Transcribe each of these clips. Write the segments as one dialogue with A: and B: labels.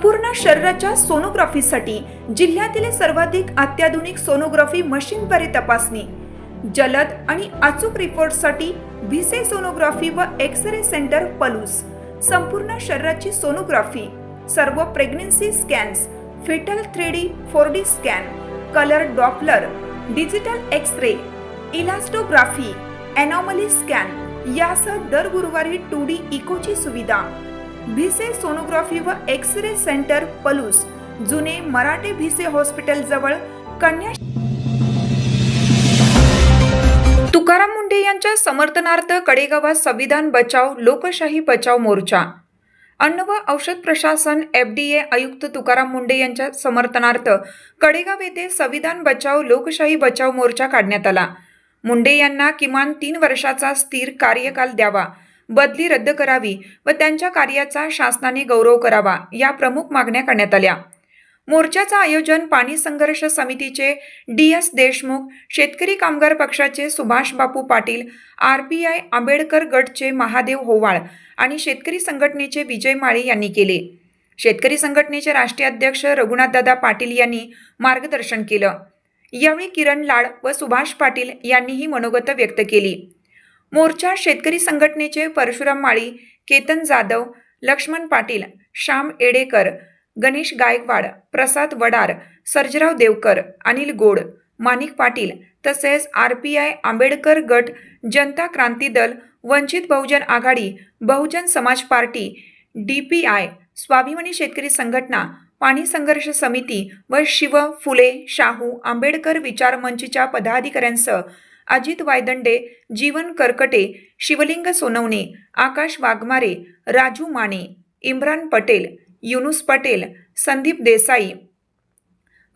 A: संपूर्ण शरीराच्या सोनोग्राफीसाठी जिल्ह्यातील सर्वाधिक अत्याधुनिक सोनोग्राफी मशीनद्वारे तपासणी, जलद आणि अचूक रिपोर्टसाठी भिसे सोनोग्राफी व एक्स-रे सेंटर पलूस, संपूर्ण शरीराची सोनोग्राफी, सर्व pregnancy scans, fetal 3D 4D scan, colour Doppler, digital x-ray, elastography, anomaly scan यासह दर गुरुवारी 2D इकोची सुविधा। भिसे सोनोग्राफी व एक्स-रे सेंटर पलूस, जुने मराठे भिसे हॉस्पिटल जवळ, कन्या। तुकाराम मुंढे यांच्या समर्थनार्थ कडेगावात संविधान बचाव लोकशाही बचाव मोर्चा। अन्न व औषध प्रशासन FDA आयुक्त तुकाराम मुंढे यांच्या समर्थनार्थ कडेगाव येथे संविधान बचाव लोकशाही बचाव मोर्चा काढण्यात आला। मुंढे यांना किमान 3 वर्षाचा स्थिर कार्यकाल द्यावा, बदली रद्द करावी व त्यांच्या कार्याचा शासनाने गौरव करावा या प्रमुख मागण्या करण्यात आल्या। मोर्चाचं आयोजन पाणी संघर्ष समितीचे DS देशमुख, शेतकरी कामगार पक्षाचे सुभाष बापू पाटील, RPI आंबेडकर गटचे महादेव होवाळ आणि शेतकरी संघटनेचे विजय माळी यांनी केले। शेतकरी संघटनेचे राष्ट्रीय अध्यक्ष रघुनाथदादा पाटील यांनी मार्गदर्शन केलं। यावेळी किरण लाड व सुभाष पाटील यांनीही मनोगत व्यक्त केली। मोर्चा शेतकरी संघटनेचे परशुराम माळी, केतन जाधव, लक्ष्मण पाटील, श्याम एडेकर, गणेश गायकवाड, प्रसाद वडार, सर्जराव देवकर, अनिल गोड, माणिक पाटील तसेच RPI आंबेडकर गट, जनता क्रांती दल, वंचित बहुजन आघाडी, बहुजन समाज पार्टी, DPI, स्वाभिमानी शेतकरी संघटना, पाणी संघर्ष समिती व शिव फुले शाहू आंबेडकर विचार मंचच्या पदाधिकाऱ्यांसह अजित वायदंडे, जीवन करकटे, शिवलिंग सोनवणे, आकाश वाघमारे, राजू माने, इम्रान पटेल, युनुस पटेल, संदीप देसाई,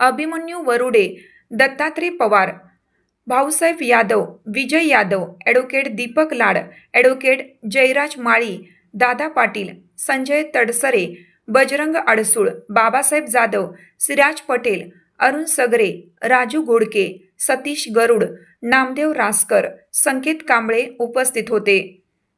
A: अभिमन्यू वरुडे, दत्तात्रय पवार, भाऊसाहेब यादव, विजय यादव, ॲडव्होकेट दीपक लाड, ॲडव्होकेट जयराज माळी, दादा पाटील, संजय तडसरे, बजरंग अडसूळ, बाबासाहेब जाधव, सिराज पटेल, अरुण सगरे, राजू गोडके, सतीश गरुड, नामदेव रासकर, संकेत कांबळे उपस्थित होते।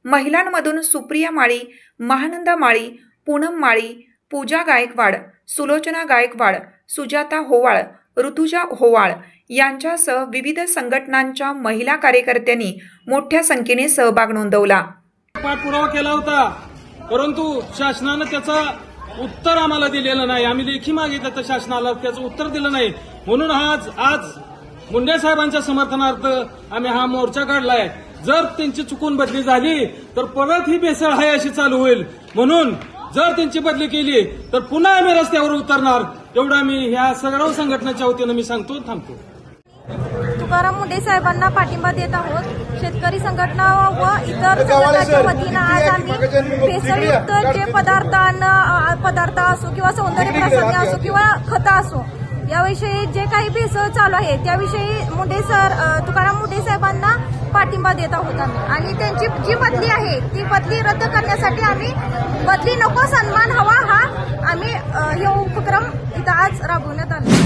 A: महिलांमधून सुप्रिया माळी, महानंदा माळी, पूनम माळी, पूजा गायकवाड, सुलोचना गायकवाड, सुजाता होवाळ, ऋतुजा होवाळ यांच्यासह विविध संघटनांच्या महिला कार्यकर्त्यांनी मोठ्या संख्येने सहभाग नोंदवला।
B: पाठपुरावा केला होता, परंतु शासनानं त्याचा उत्तर आम्हाला दिलेलं नाही। आम्ही लेखी मागितलं तर शासनाला त्याचं उत्तर दिलं नाही। म्हणून आज मुंडे साहेबांच्या समर्थनार्थ आम्ही हा मोर्चा काढलाय। जर त्यांची चुकून बदली झाली तर परत ही बेसळ आहे अशी चालू होईल। म्हणून जर त्यांची बदली केली तर पुन्हा आम्ही रस्त्यावर उतरणार, एवढं आम्ही ह्या सर्व संघटनेच्या वतीनं मी सांगतो। थांबतो।
C: तुकाराम मुंढे साहेबांना पाठिंबा देत आहोत। शेतकरी संघटना व इतर संघटनांच्या वतीनं आज आम्ही भेसळयुक्त जे पदार्थ असो किंवा सौंदर्य प्रसाधने असो किंवा खतं असो याविषयी जे काही भेसळ चालू आहे त्याविषयी तुकाराम मुंढे साहेबांना पाठिंबा देत आहोत आम्ही। आणि त्यांची जी बदली आहे ती बदली रद्द करण्यासाठी आम्ही बदली नको सन्मान हवा हा आम्ही हे उपक्रम इथं आज राबवण्यात आला।